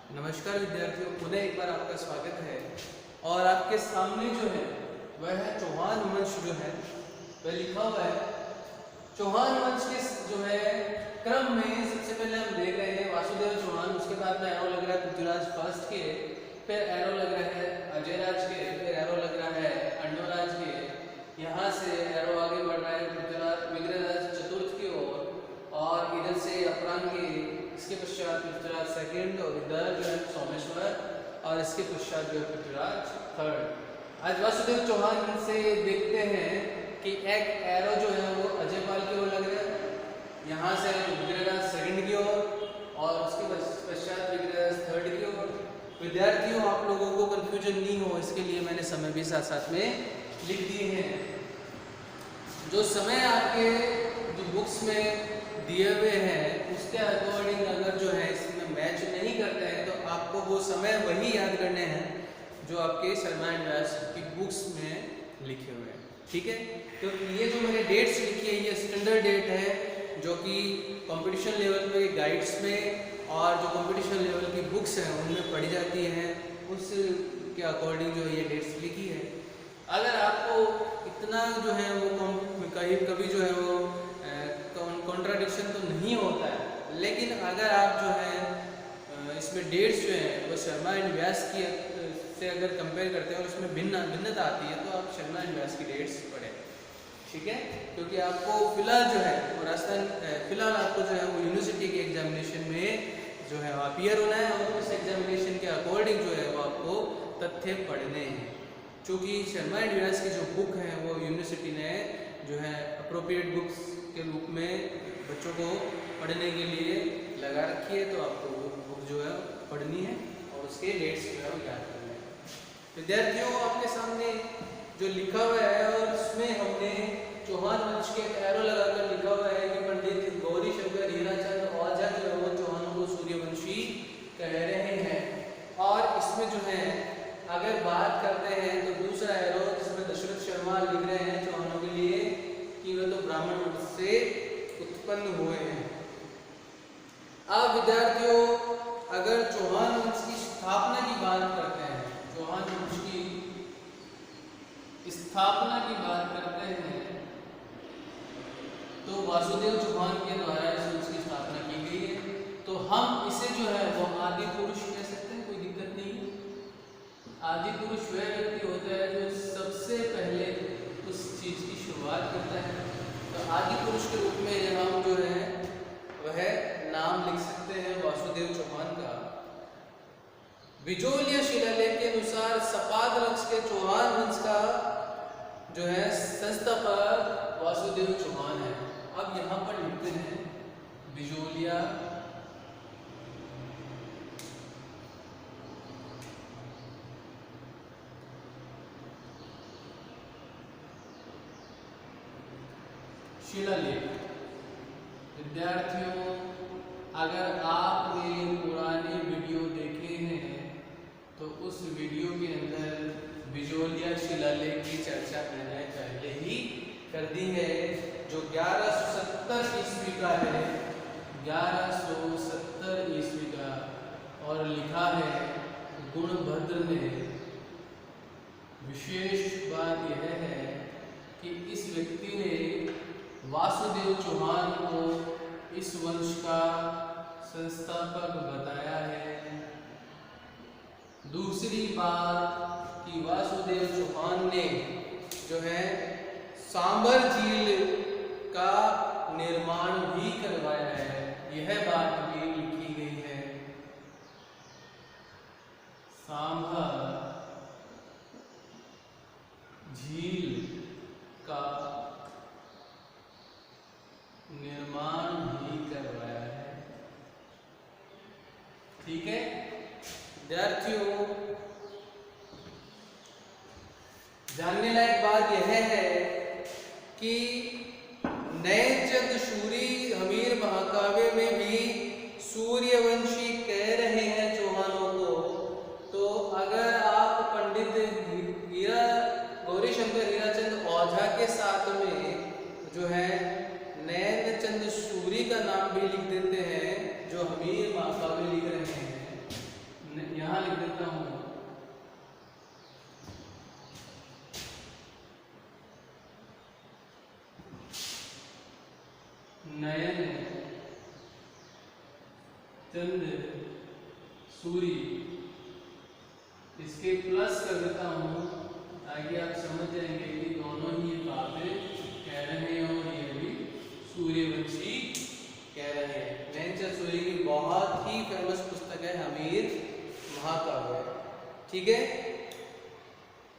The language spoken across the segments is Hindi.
नमस्कार विद्यार्थियों, पुनः एक बार आपका स्वागत है। और आपके सामने जो है वह है चौहान वंश जो है वह लिखा हुआ है। चौहान वंश के जो है क्रम में सबसे पहले हम देख रहे हैं वासुदेव चौहान, उसके बाद में एरो लग रहा है पृथ्वीराज फर्स्ट के, फिर एरो लग रहा है अजयराज के, फिर एरो लग रहा है अंडोराज के। यहाँ से एरो आगे बढ़ रहा है पृथ्वीराज विग्रहराज चतुर्थ की ओर, और इधर से अपरांग के, इसके पश्चात पृथ्वीराज सेकंड और इधर जो है सोमेश्वर, और इसके पश्चात जो है पृथ्वीराज थर्ड। आज वासुदेव चौहान से देखते हैं कि एक एरो जो है वो अजयपाल की ओर लग रहा है, यहाँ से विग्रहराज सेकंड की ओर, और उसके पश्चात विग्रहराज थर्ड की ओर। विद्यार्थियों, आप लोगों को कंफ्यूजन नहीं हो इसके लिए मैंने समय भी साथ साथ में लिख दिए हैं। जो समय आपके जो बुक्स में दिए हुए हैं उसके अकॉर्डिंग अगर जो है इसमें मैच नहीं करते हैं तो आपको वो समय वही याद करने हैं जो आपके शर्मा एंड व्यास की बुक्स में लिखे हुए हैं, ठीक है। तो ये जो मैंने डेट्स लिखी है ये स्टैंडर्ड डेट है जो कि कंपटीशन लेवल पे गाइड्स में और जो कंपटीशन लेवल की बुक्स हैं उनमें पढ़ी जाती हैं, उस के अकॉर्डिंग जो ये डेट्स लिखी है। अगर आपको इतना जो है वो कभी जो है वो कॉन्ट्राडिक्शन तो नहीं होता है, लेकिन अगर आप जो है इसमें डेट्स जो है वो शर्मा एंड व्यास की से अगर कंपेयर करते हैं और उसमें भिन्नता आती है तो आप शर्मा एंड व्यास की डेट्स पढ़ें, ठीक है। क्योंकि आपको फिलहाल जो है वो फिलहाल आपको जो है वो यूनिवर्सिटी के एग्जामिनेशन में जो है अपीयर होना है, और उस एग्जामिनेशन के अकॉर्डिंग जो है वो आपको तथ्य पढ़ने हैं। क्योंकि शर्मा एंड व्यास की जो बुक है वो यूनिवर्सिटी ने जो है अप्रोप्रिएट बुक्स के रूप में बच्चों को पढ़ने के लिए लगा रखी है, तो आपको वो बुक जो है पढ़नी है और उसके डेट्स जो है वो याद करने हैं। विद्यार्थियों, आपके सामने जो लिखा हुआ है और उसमें हमने चौहान वंश के एरो लगाकर लिखा हुआ है कि पंडित गौरी शंकर हीराचंद औजा जो है वो चौहानों को सूर्यवंशी कह रहे हैं। और इसमें जो है अगर बात करते हैं तो दूसरा एरो जिसमें दशरथ शर्मा लिख रहे हैं चौहानों के लिए कि वे तो ब्राह्मण वंश से उत्पन्न हुए हैं। अब विद्यार्थियों, अगर चौहान वंश की स्थापना की बात करते हैं, चौहान वंश की स्थापना की बात करते हैं तो वासुदेव चौहान के द्वारा इस वंश की स्थापना की गई है। तो हम इसे जो है वो आदि पुरुष कह सकते हैं, कोई दिक्कत नहीं। आदि पुरुष वह व्यक्ति होता है जो सबसे पहले उस चीज की शुरुआत करता है। तो आदि पुरुष के रूप में हम जो है वह नाम लिख सकते हैं वासुदेव चौहान का। बिजोलिया शिलालेख के अनुसार सपाद वंश के चौहान वंश का जो है संस्थापक वासुदेव चौहान है। अब यहाँ पर लिखते हैं बिजोलिया शिलालेख। विद्यार्थियों, अगर आपने पुराने वीडियो देखे हैं तो उस वीडियो के अंदर बिजोलिया शिलालेख की चर्चा मैंने पहले ही कर दी है, जो 1170 ईस्वी का है, 1170 ईस्वी का, और लिखा है गुणभद्र ने। विशेष बात यह है कि इस व्यक्ति ने वासुदेव चौहान को इस वंश का संस्थापक बताया है। दूसरी बात कि वासुदेव चौहान ने जो है सांबर झील का निर्माण भी करवाया है, यह बात भी लिखी गई है। सांबर झील का निर्माण भी करवाया है, ठीक है। विद्यार्थियों, जानने लायक बात यह है कि नैनचंद सूरी हमीर महाकाव्य में भी सूर्यवंशी कह रहे हैं चौहानों को। तो अगर आप पंडित गौरी शंकर हीराचंद औझा के साथ में जो है नैनचंद सूरी का नाम भी लिख देते हैं जो हमीर महाकाव्य लिख रहे हैं, सूरी, इसके प्लस कर देता हूं ताकि आप समझ जाएंगे कि दोनों ही काव्य कह रहे हैं और ये भी सूर्यवंशी कह रहे हैं। नैनचंद सूरी की बहुत ही फेमस पुस्तक है हमीर महाकाव्य, ठीक है।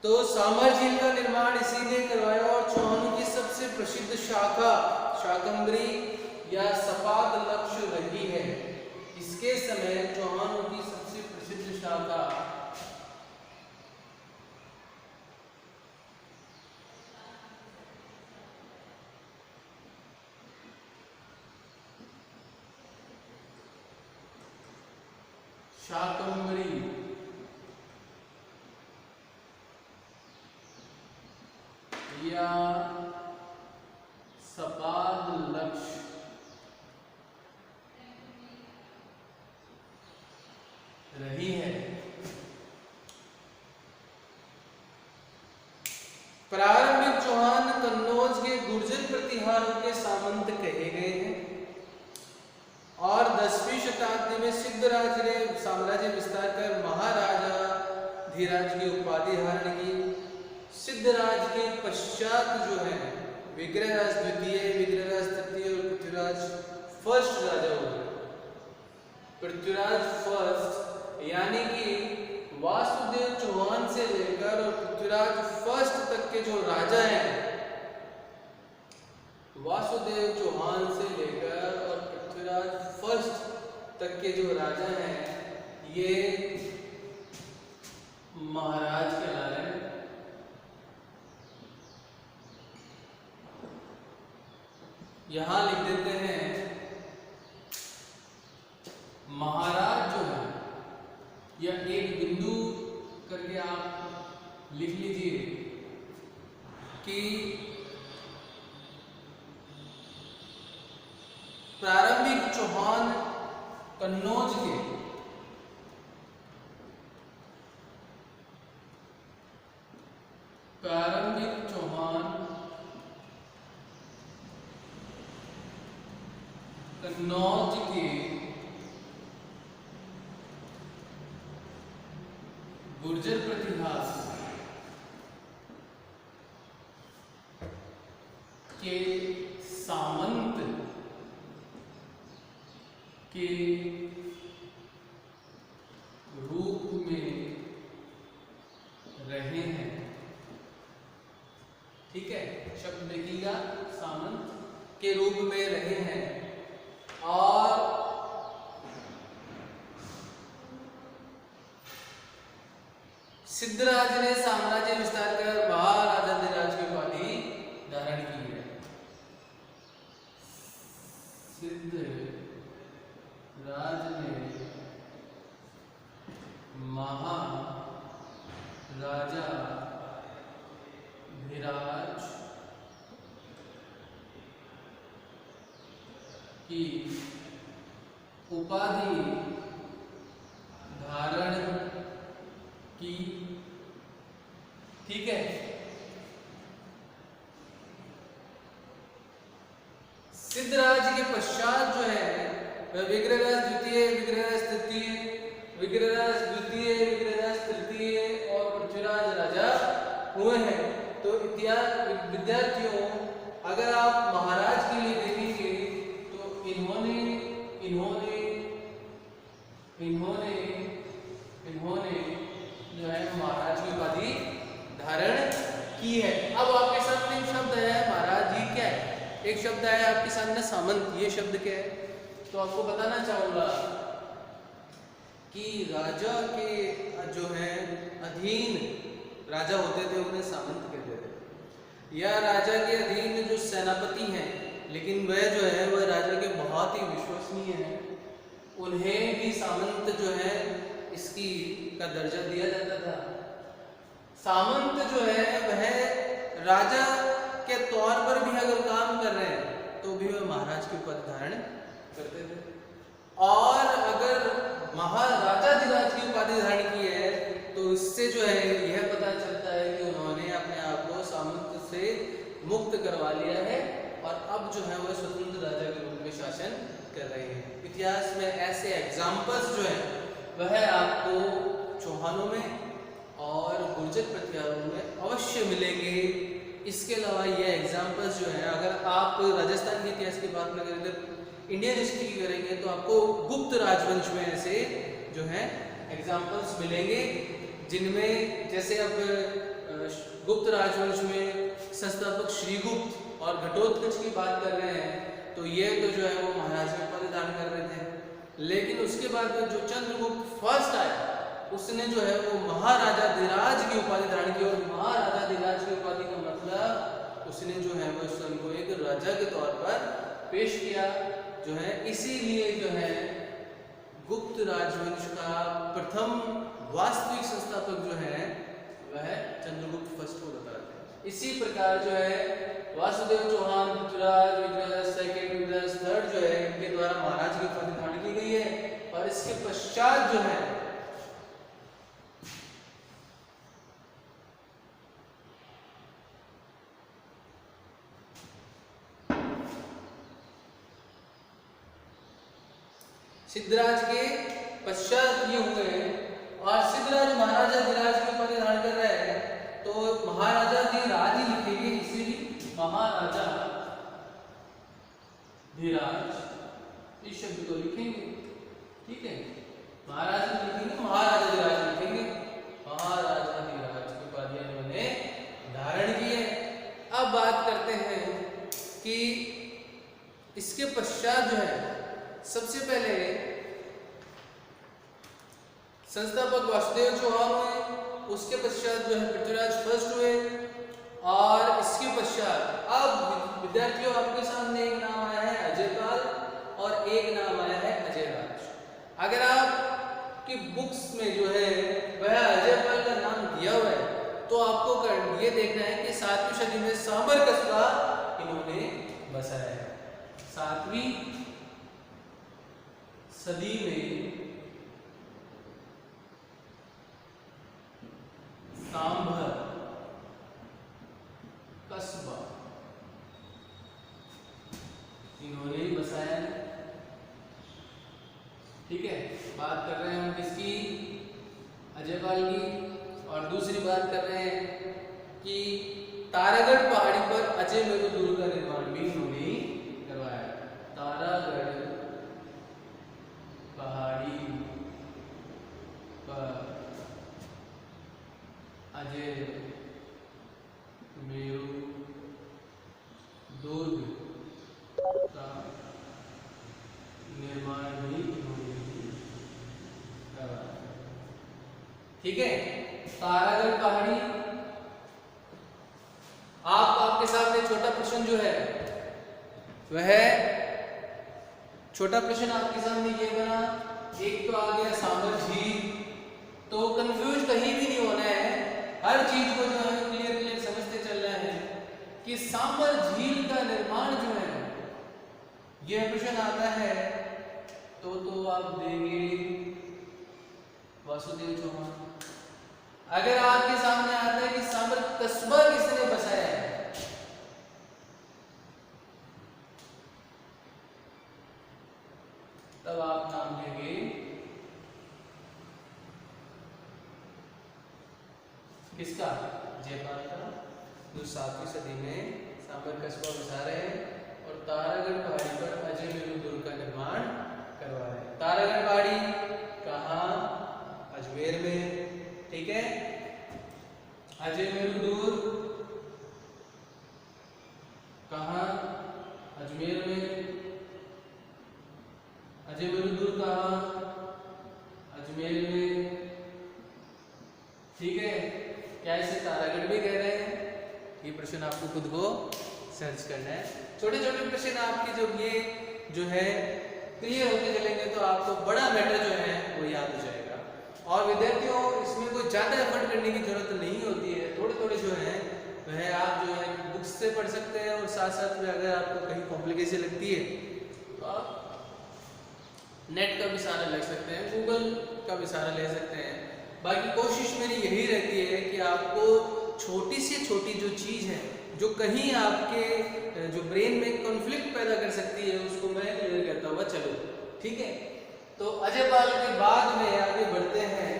तो सामर झील का निर्माण इसी ने करवाया और चौहानों की सबसे प्रसिद्ध शाखा शाकंभरी या सपाद लक्ष्य रही है। इसके समय चौहानों की सबसे प्रसिद्ध शाखा शाकंभरी या सपाद लक्ष्य रही है। प्रारंभिक चौहान कन्नौज के गुर्जर प्रतिहारों के सामंत कहे गए हैं और 10वीं शताब्दी में सिद्धराज ने साम्राज्य विस्तार कर महाराजा धीराज की उपाधि धारण की। सिद्धराज के पश्चात जो है विग्रहराज द्वितीय, विग्रहराज तृतीय और पृथ्वीराज फर्स्ट राजा हो गए। पृथ्वीराज फर्स्ट यानी कि वासुदेव चौहान से लेकर और पृथ्वीराज फर्स्ट तक के जो राजा हैं, वासुदेव चौहान से लेकर और पृथ्वीराज फर्स्ट तक के जो राजा हैं ये महाराज कहला रहे हैं। यहां लिख देते हैं महाराज जो है, या एक बिंदु करके आप लिख लीजिए कि प्रारंभिक चौहान कन्नौज के कन्नौज के गुर्जर प्रतिहार के सामंत के रूप में रहे हैं। ठीक है, शब्द देखिएगा, सामंत के रूप में रहे हैं। और सिद्धराज ने साम्राज्य विस्तार कर महाराजा धीराज की उपाधि धारण की है। सिद्धराज ने महाराजा धीराज की उपाधि धारण की। ठीक है, सिद्धराज के पश्चात जो है विग्रहराज द्वितीय, विग्रहराज तृतीय, विग्रहराज द्वितीय, विग्रहराज तृतीय और पृथ्वीराज राजा हुए हैं। तो इतिहास विद्यार्थियों, अगर आप महाराज के लिए देखेंगे तो इन्होंने जो है महाराज की उपाधि धारण की है। अब आपके सामने एक शब्द है महाराज जी, क्या है? एक शब्द है आपके सामने सामंत, ये शब्द क्या है? तो आपको बताना चाहूंगा कि राजा के जो है अधीन राजा होते थे उन्हें सामंत कहते थे, या राजा के अधीन जो सेनापति हैं, लेकिन वह जो है वह राजा के बहुत ही विश्वसनीय हैं, उन्हें भी सामंत जो है इसकी का दर्जा दिया जाता था। सामंत जो है वह राजा के तौर पर भी अगर काम कर रहे हैं तो भी वह महाराज की उपाधि धारण करते थे। और अगर महाराजा धीराज की उपाधि धारण की है तो इससे जो है यह पता चलता है कि उन्होंने अपने आप को सामंत से मुक्त करवा लिया है और अब जो है वह स्वतंत्र राजा के रूप में शासन कर रही है। इतिहास में ऐसे एग्जाम्पल्स जो है वह आपको चौहानों में और गुर्जर प्रतिहारों में अवश्य मिलेंगे। इसके अलावा ये एग्जाम्पल्स जो हैं, अगर आप राजस्थान के इतिहास की बात न करें, तो इंडियन हिस्ट्री की करेंगे तो आपको गुप्त राजवंश में ऐसे जो है एग्जाम्पल्स मिलेंगे, जिनमें जैसे अब गुप्त राजवंश में संस्थापक श्रीगुप्त और घटोत्कच की बात कर रहे हैं, तो ये तो जो है वो महाराज के पद धारण कर रहे थे। लेकिन उसके बाद में जो चंद्रगुप्त फर्स्ट आया, उसने जो है वो महाराजाधिराज की उपाधि धारण की। और महाराजाधिराज की उपाधि का मतलब उसने जो है वो स्वयं को एक राजा के तौर पर पेश किया जो है। इसीलिए जो है गुप्त राजवंश का प्रथम वास्तविक संस्थापक जो है वह चंद्रगुप्त फर्स्ट को बताते हैं। इसी प्रकार जो है वासुदेव चौहान, पृथ्वीराज, विग्रह सेकंड, विग्रह थर्ड जो है इनके द्वारा महाराज की उपाधि धारण की गई है। और इसके पश्चात जो है सिद्धराज के पश्चात ये हुए हैं। और सिद्धराज महाराजाधिराज की उपाधि धारण कर रहे हैं, तो महाराजाधिराज ही लिखेंगे, इसीलिए महाराजा धीराज इस शब्द को लिखेंगे। ठीक है, महाराज लिखेंगे, महाराजाधिराज लिखेंगे, महाराजाधिराज की उपाधियां इन्होंने धारण की है। अब बात करते हैं कि इसके पश्चात जो है सबसे पहले संस्थापक वासुदेव चौहान हुए, उसके पश्चात जो है पृथ्वीराज फर्स्ट हुए, और इसके पश्चात अब विद्यार्थियों आपके सामने एक नाम आया है अजयपाल और एक नाम आया है अजयराज। अगर आपकी बुक्स में जो है वह अजयपाल का नाम दिया हुआ है, तो आपको ये देखना है कि 7वीं सदी में सांबर कस्बा इन्होंने बसाया है। 7वीं सदी में सांभर कस्बा इन्होंने बसाया। ठीक है, बात कर रहे हैं हम किसकी? अजयपाल की। और दूसरी बात कर रहे हैं कि तारागढ़ पहाड़ी पर अजय मेरु दुर्ग का निर्माण भी इन्होंने करवाया। तारागढ़ पहाड़ी पर अजय मेरु दुर्ग का निर्माण भी करवाया। ठीक है, तारागढ़ पहाड़ी। आपके सामने छोटा प्रश्न जो है वह छोटा प्रश्न आपके सामने ये बना, एक तो आ गया सांबर झील, तो कंफ्यूज कहीं भी नहीं होना है, हर चीज को जो है क्लियर समझते चल रहे हैं कि सांबर झील का निर्माण जो है यह प्रश्न आता है तो आप देंगे वासुदेव चौहान। अगर आपके सामने आता है कि सांबर कस्बा किसने बसाया है, तब आप नाम लेंगे किसका? जयपाल का, जो 7वीं सदी में सांबर कस्बा बसा रहे हैं और तारागढ़ पहाड़ी पर अजय मेरु दुर्ग का निर्माण करवा रहे हैं। तारागढ़ पहाड़ी कहाँ? अजमेर में। ठीक है, अजय मेरु दुर्ग कहाँ? अजमेर में। अजय मेरु दुर्ग कहाँ? अजमेर में। ठीक है, क्या इसे तारागढ़ भी कह रहे हैं? ये प्रश्न आपको खुद को सर्च करना है। छोटे छोटे प्रश्न आपके जो है क्लियर होते चलेंगे तो आपको बड़ा मैटर जो है वो याद हो जाएगा। और विद्यार्थियों, इसमें कोई ज़्यादा एफर्ट करने की जरूरत नहीं होती है, थोड़े थोड़े जो है वह आप जो है बुक्स से पढ़ सकते हैं, और साथ साथ में अगर आपको कहीं कॉम्प्लिकेशन लगती है तो आप नेट का भी सहारा ले सकते हैं, गूगल का भी सहारा ले सकते हैं। बाकी कोशिश मेरी यही रहती है कि आपको छोटी से छोटी जो चीज़ है जो कहीं आपके जो ब्रेन में कॉन्फ्लिक्ट पैदा कर सकती है उसको मैं क्लियर करता हुआ चलो। ठीक है, तो अजय पाल के बाद में आगे बढ़ते हैं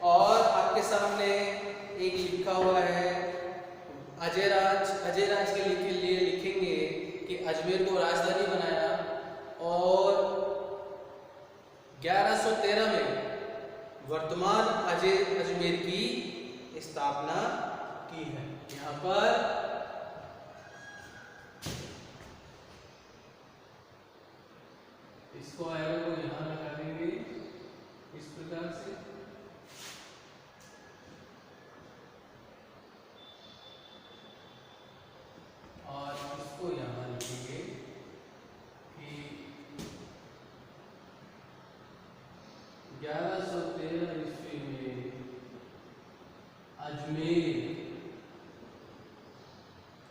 और आपके सामने एक लिखा हुआ है अजय राज के लिए लिखेंगे कि अजमेर को राजधानी बनाया और 1113 में वर्तमान अजमेर की स्थापना की है। यहाँ पर इसको एरो को यहाँ लगा देंगे इस प्रकार से, और इसको यहाँ लिखेंगे कि 1113 ईस्वी में अजमेर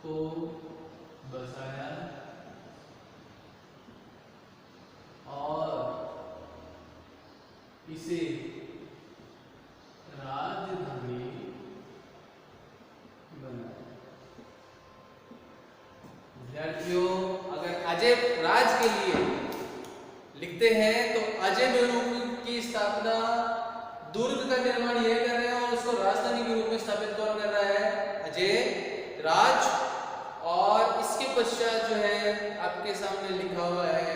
को बसाया और इसे राजधानी बनाया। विद्यार्थियों, अगर अजय राज के लिए लिखते हैं तो अजय में की स्थापना दुर्ग का निर्माण यह कर रहे हैं और उसको राजधानी के रूप में स्थापित कौन कर रहा है? अजय राज। और इसके पश्चात जो है आपके सामने लिखा हुआ है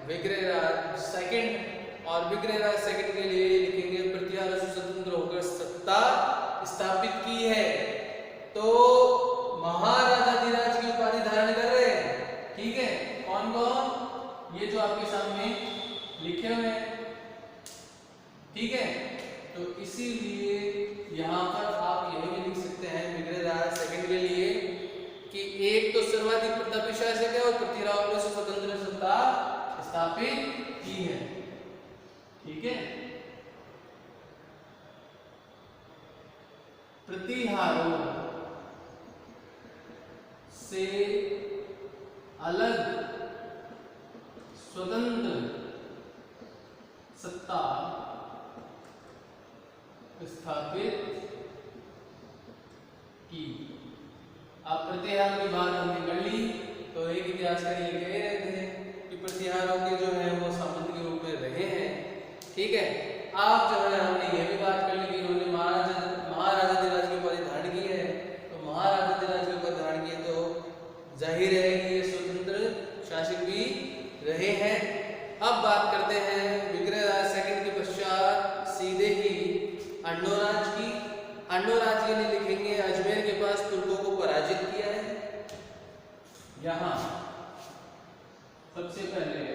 विग्रहराज सेकंड, और विग्रहराज सेकंड के लिए लिखेंगे पृथ्वीराज स्वतंत्र होकर सत्ता स्थापित की है। तो महाराजाधिराज की उपाधि धारण कर रहे हैं। ठीक है, कौन कौन? ये जो आपके सामने लिखे हुए हैं। ठीक है, तो इसीलिए यहाँ पर आप यह भी लिख सकते हैं विग्रहराज सेकंड के लिए कि एक तो सर्वाधिक प्रतापी शासक है और पृथ्वीराज ने स्वतंत्र सत्ता स्थापित की है। ठीक है, प्रतिहारों से अलग स्वतंत्र सत्ता स्थापित की। अब प्रतिहारों की बात हमने कर ली, तो एक इतिहासकार ये कह रहे थे कि प्रतिहारों के जो है वो सामंत के रूप में रहे हैं। ठीक है, आप जो है हमने ये भी बात कर ली कि उन्होंने महाराजाधिराज की उपाधि धारण की है। तो महाराजाधिराज की उपाधि धारण की तो जाहिर है कि ये स्वतंत्र शासक भी रहे हैं। अब बात करते हैं विग्रहराज सेकंड के पश्चात सीधे ही अण्णोराज की। अण्णोराज के लिए लिखेंगे अजमेर के पास तुर्कों को पराजित किया है। यहां सबसे पहले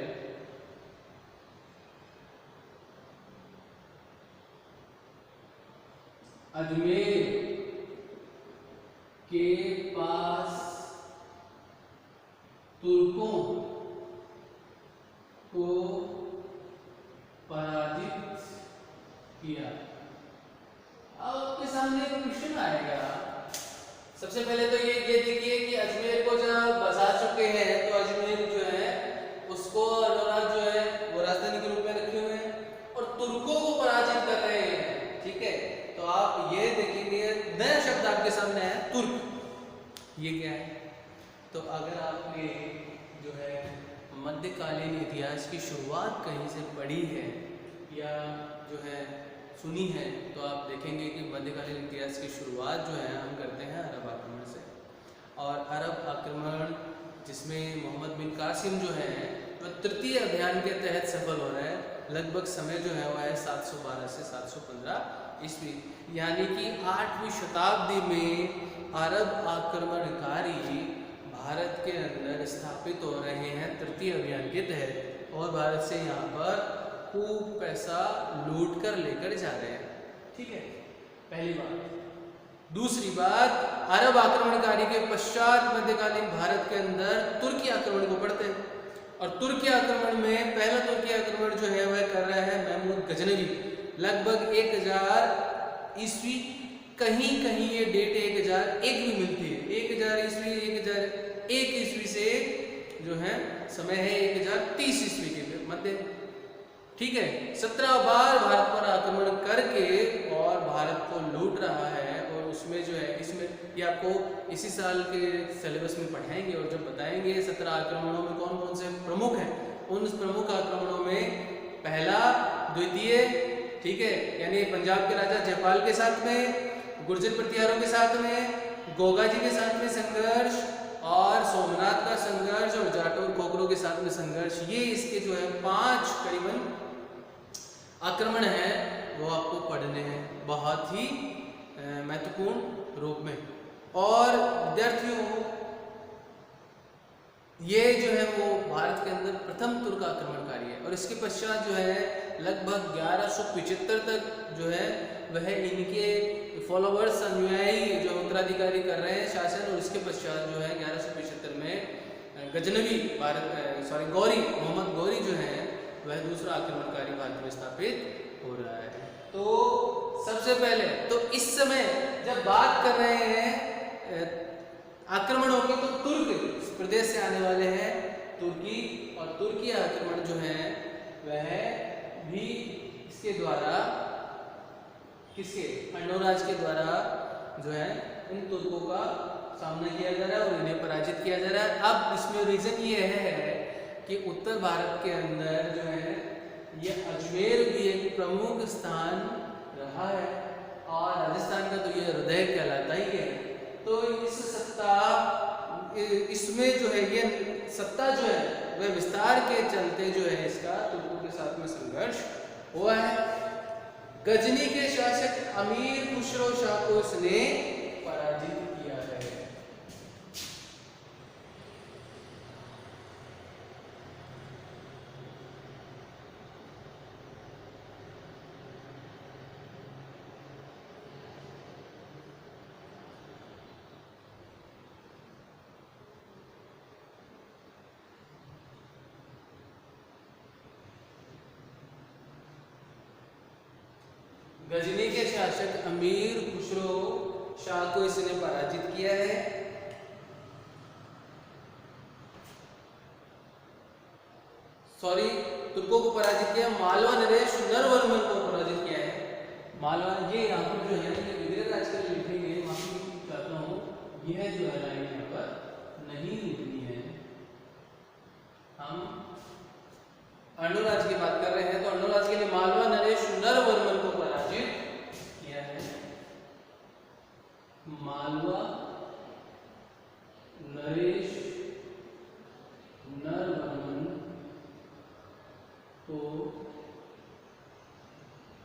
अजमेर के पास तुर्कों को पराजित किया। अब आपके सामने एक क्वेश्चन आएगा। सबसे पहले तो ये देखिए कि अजमेर को जब बसा चुके हैं तो अजमेर जो है उसको अण्णोराज जो है वो राजधानी के रूप में रखे हुए हैं और तुर्कों को पराजित कर रहे हैं। ठीक है, तो आप ये देखेंगे नया शब्द आपके सामने है तुर्क। ये क्या है? तो अगर आपने जो है मध्यकालीन इतिहास की शुरुआत कहीं से पढ़ी है या जो है सुनी है तो आप देखेंगे कि मध्यकालीन इतिहास की शुरुआत जो है हम करते हैं अरब आक्रमण से। और अरब आक्रमण जिसमें मोहम्मद बिन कासिम जो है वह तृतीय अभियान के तहत सफल हो रहा है। लगभग समय जो है वह है 712 से 715 ईस्वी, यानी कि 8वीं शताब्दी में अरब आक्रमणकारी भारत के अंदर स्थापित हो रहे हैं तृतीय अभियान के तहत और भारत से यहाँ पर खूब पैसा लूट कर लेकर जा रहे हैं। ठीक है, पहली बात। दूसरी बात, अरब आक्रमणकारी के पश्चात मध्यकालीन भारत के अंदर तुर्की आक्रमण को पढ़ते हैं और तुर्की आक्रमण में पहला तुर्की आक्रमण जो है वह कर रहा है महमूद गजनवी। लगभग 1000 ईस्वी, कहीं कहीं ये डेट 1001 भी मिलती है। 1000 ईस्वी 1001 ईस्वी से जो है समय है 1030 ईस्वी के मध्य। ठीक है, 17 बार भारत पर आक्रमण करके और भारत को लूट रहा है और उसमें जो है इसमें ये आपको इसी साल के सिलेबस में पढ़ाएंगे और जब बताएंगे 17 आक्रमणों में कौन कौन से प्रमुख हैं, उन प्रमुख आक्रमणों में पहला, द्वितीय, ठीक है, यानी पंजाब के राजा जयपाल के साथ में, गुर्जर प्रतिहारों के साथ में, गोगा जी के साथ में संघर्ष, और सोमनाथ का संघर्ष, और जाटोर खोखरों के साथ में संघर्ष, ये इसके जो है 5 करीबन आक्रमण हैं वो आपको पढ़ने हैं बहुत ही महत्वपूर्ण रूप में। और विद्यार्थियों ये जो है वो भारत के अंदर प्रथम तुर्क आक्रमणकारी है और इसके पश्चात जो है लगभग 1175 तक जो है वह इनके फॉलोवर्स अनुयायी जो उत्तराधिकारी कर रहे हैं शासन, और इसके पश्चात जो है 1175 में गजनवी गौरी, मोहम्मद गौरी जो है वह दूसरा आक्रमणकारी भारत में स्थापित हो रहा है। तो सबसे पहले तो इस समय जब बात कर रहे हैं आक्रमणों की, तो तुर्क प्रदेश से आने वाले हैं तुर्की, और तुर्की आक्रमण जो है वह भी इसके द्वारा, किसके, अंडोराज के द्वारा जो है इन तुर्कों का सामना किया जा रहा है और इन्हें पराजित किया जा रहा है। अब इसमें रीजन ये है कि उत्तर भारत के अंदर जो है ये अजमेर भी एक प्रमुख स्थान रहा है और राजस्थान का तो ये हृदय कहलाता ही है। तो इस सत्ता, इसमें जो है ये सत्ता जो है वह विस्तार के चलते जो है इसका तुर्कों के साथ में संघर्ष हुआ है। गजनी के शासक अमीर खुसरो शाह को इसने पराजित किया है। गजनी के शासक अमीर खुसरो शाह को इसने पराजित किया है। तुर्कों को पराजित किया। मालवा नरेश नरवर्मन को पराजित किया है। मालवा, ये यहाँ पर जो है विजय आजकल लिखेंगे, माफी चाहता हूँ, यह जो है लाइन यहाँ पर नहीं लिखनी है। हम अंडोराज की बात कर रहे हैं, तो अंडोराज के लिए मालवा नरेश नरवर्मन को पराजित किया है। मालवा नरेश नरवर्मन को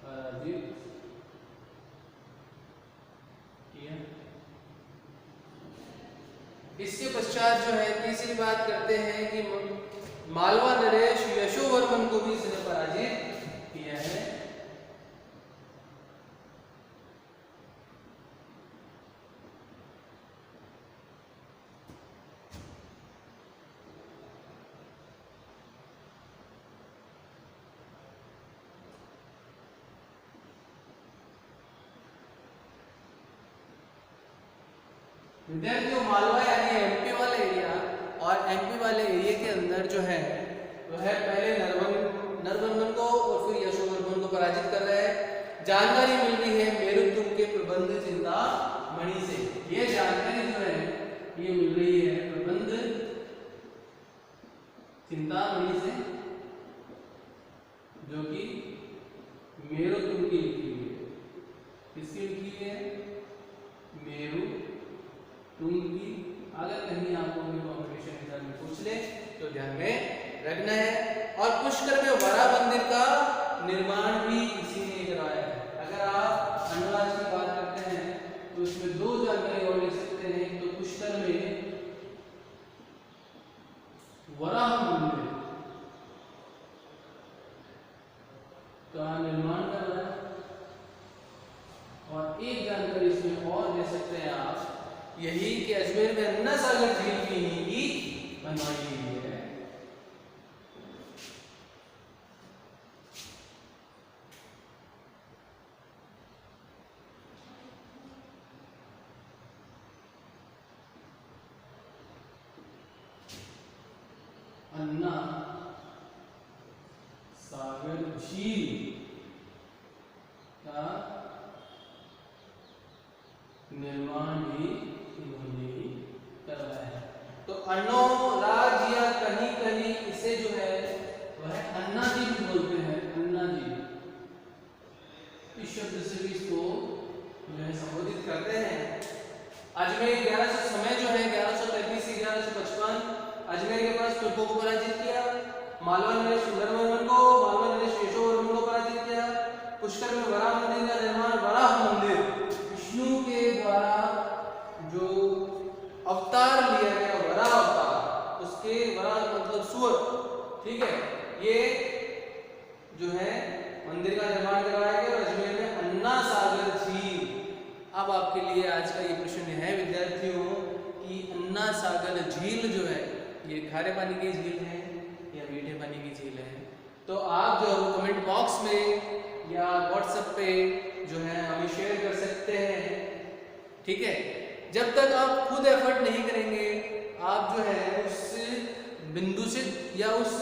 पराजित किया। इसके पश्चात जो है तीसरी बात करते हैं कि मालवा नरेश यशोवर्मन को भी इसने पराजित किया है। विद्यार्थियों, मालवा यानी एमपी वाला एरिया, और एमपी वाले एरिया के अंदर जो है वह पहले नरवर्मन को और फिर यशोवर्मन को पराजित कर रहा है। जानकारी मिल रही है मेरुतुंग के प्रबंध चिंतामणि से। ये जानकारी जो है ये मिल रही है प्रबंध चिंतामणि से, जो कि मेरुतुंग की लिखी हुई है। किसकी लिखी हुई है? मेरुतुंग की। अगर कहीं आपको कॉम्पिटिशन एग्जाम में पूछ ले तो ध्यान में रखना है। और पुष्कर में वरा मंदिर का निर्माण भी इसी ने करवाया है। अगर आप अन्नराज की बात करते हैं तो इसमें दो जानकारी और लिख सकते हैं। तो पुष्कर में वराह मंदिर का निर्माण करवाया। और एक जानकारी इसमें और दे सकते हैं आप, यही कि अजमेर में अन्ना सागर झील की नींव बनवाई गई है। अन्ना सागर झील का निर्माण भी इन्होंने ही करवाया है। तो अन्नो राज या कहीं कहीं इसे जो है वह अन्ना जी भी बोलते हैं, अन्ना जी इस शब्द से भी इसको जो है संबोधित करते हैं। अजमेर 1100 समय जो है 1133 से 1155 अजमेर के पास तुर्कों को पराजित किया। मालवा नरेश सुंदरवर्मन को, मालवा नरेश केशववर्मन को पराजित किया। पुष्कर में वराह मंदिर का निर्माण, वराह मंदिर विष्णु के द्वारा जो अवतार लिया गया वराह अवतार, उसके वराह मतलब सुअर, ठीक है, ये जो है मंदिर का निर्माण करवाया गया। और अजमेर में अन्ना सागर झील। अब आपके लिए आज का ये प्रश्न है विद्यार्थियों कि अन्ना सागर झील जो है ये खारे पानी की झील है या मीठे पानी की झील है? तो आप जो है कमेंट बॉक्स में या व्हाट्सएप पे जो है हमें शेयर कर सकते हैं, ठीक है। जब तक आप खुद एफर्ट नहीं करेंगे आप जो है उस बिंदु से या उस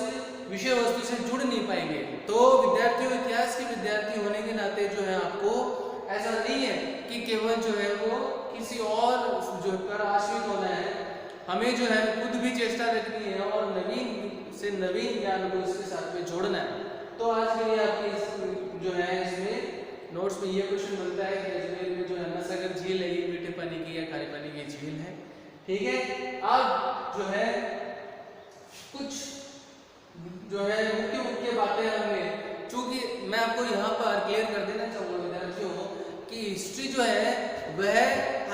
विषय वस्तु से जुड़ नहीं पाएंगे। तो विद्यार्थियों, इतिहास के विद्यार्थी होने के नाते जो है आपको ऐसा नहीं है कि केवल जो है वो किसी और जो पर आश्रित होना है, हमें जो है खुद भी चेष्टा रखनी है और नवीन से नवीन ज्ञान को इसके साथ में जोड़ना है। तो आज के लिए आपकी जो है इसमें नोट्स में ये क्वेश्चन बनता है कि अजमेर में जो अन्ना सागर झील है ये मीठे पानी की या खारे पानी की झील है, ठीक है। अब जो है कुछ जो है मुख्य मुख्य बातें हमने, चूंकि मैं आपको यहाँ पर क्लियर कर देना चाहूँगा विद्यार्थियों कि हिस्ट्री जो है वह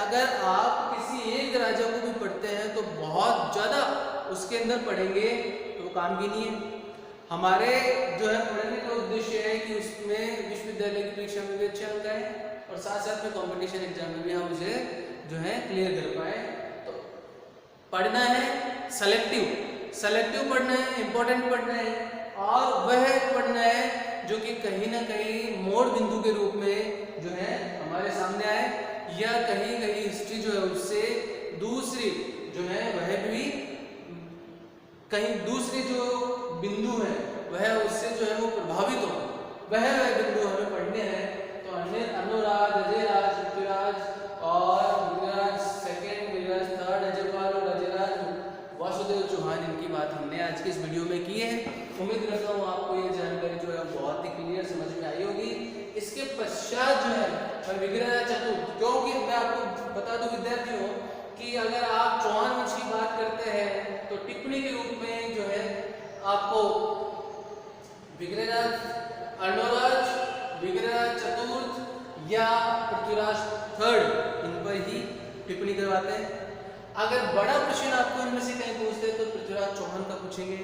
अगर आप किसी एक राजा को भी पढ़ते हैं तो बहुत ज़्यादा उसके अंदर पढ़ेंगे तो वो काम की नहीं है। हमारे जो है पढ़ने का उद्देश्य है कि उसमें विश्वविद्यालय की परीक्षा में भी अच्छे अंक आए और साथ साथ में कॉम्पिटिशन एग्जाम में भी हम उसे जो है क्लियर कर पाए। तो पढ़ना है सेलेक्टिव पढ़ना है, इंपॉर्टेंट पढ़ना है, और वह पढ़ना है जो कि कहीं ना कहीं मोड़ बिंदु के रूप में जो है हमारे सामने आए, या कहीं कहीं हिस्ट्री जो है उससे दूसरी जो है वह भी कहीं दूसरी जो बिंदु है वह उससे जो है वो प्रभावित हो, वह बिंदु हमें पढ़ने हैं। तो अनुराज, अजयराज, पृथ्वीराज और मृगराज सेकंड, मृगराज थर्ड, अजयपाल और अजयराज वासुदेव चौहान, इनकी बात हमने आज की इस वीडियो में की है। उम्मीद करता हूँ आपको ये जानकारी जो है बहुत ही क्लियर समझ में आई होगी। इसके पश्चात जो है विग्रह चतुर्थ, क्योंकि मैं आपको बता दूं विद्यार्थियों कि अगर आप चौहान वंश की बात करते हैं तो टिप्पणी के रूप में जो है आपको विग्रहराज, अर्णोराज, विग्रह चतुर्थ या पृथ्वीराज थर्ड, इन पर ही टिप्पणी करवाते हैं। अगर बड़ा प्रश्न आपको इनमें से कहीं पूछते हैं तो पृथ्वीराज चौहान का पूछेंगे,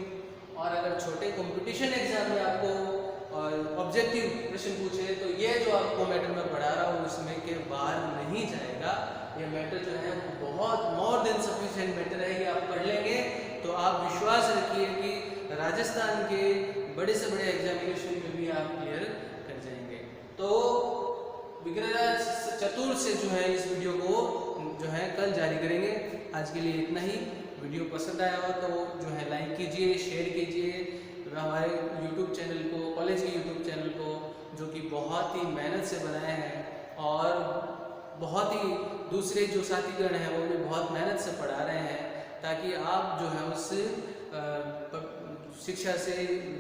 और अगर छोटे कंपटीशन एग्जाम में आपको और ऑब्जेक्टिव प्रश्न पूछे तो ये जो आपको मैटर में पढ़ा रहा हूँ उसमें के बाहर नहीं जाएगा। ये मैटर जो है वो बहुत मोर देन सफिशिएंट मैटर है, ये आप पढ़ लेंगे तो आप विश्वास रखिए कि राजस्थान के बड़े से बड़े एग्जामिनेशन में भी आप क्लियर कर जाएंगे। तो विग्रहराज चतुर्थ से जो है इस वीडियो को जो है कल जारी करेंगे। आज के लिए इतना ही। वीडियो पसंद आया हो तो जो है लाइक कीजिए, शेयर कीजिए हमारे YouTube चैनल को, कॉलेज के YouTube चैनल को, जो कि बहुत ही मेहनत से बनाए हैं और बहुत ही दूसरे जो साथीगण हैं वो भी बहुत मेहनत से पढ़ा रहे हैं, ताकि आप जो है उस शिक्षा से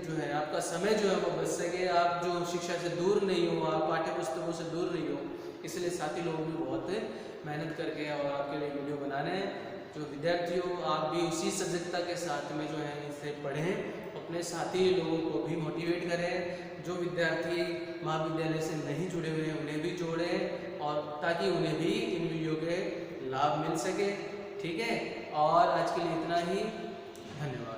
जो है आपका समय जो है वो बच सके, आप जो शिक्षा से दूर नहीं हो, आप पाठ्य पुस्तकों से दूर नहीं हो। इसलिए साथी लोग भी बहुत मेहनत करके और आपके लिए वीडियो बना रहे हैं। जो विद्यार्थियों, आप भी उसी सजगता के साथ में जो है इसे पढ़ें, अपने साथी लोगों को भी मोटिवेट करें। जो विद्यार्थी महाविद्यालय से नहीं जुड़े हुए हैं उन्हें भी जोड़ें, और ताकि उन्हें भी इन वीडियो के लाभ मिल सके, ठीक है। और आज के लिए इतना ही, धन्यवाद।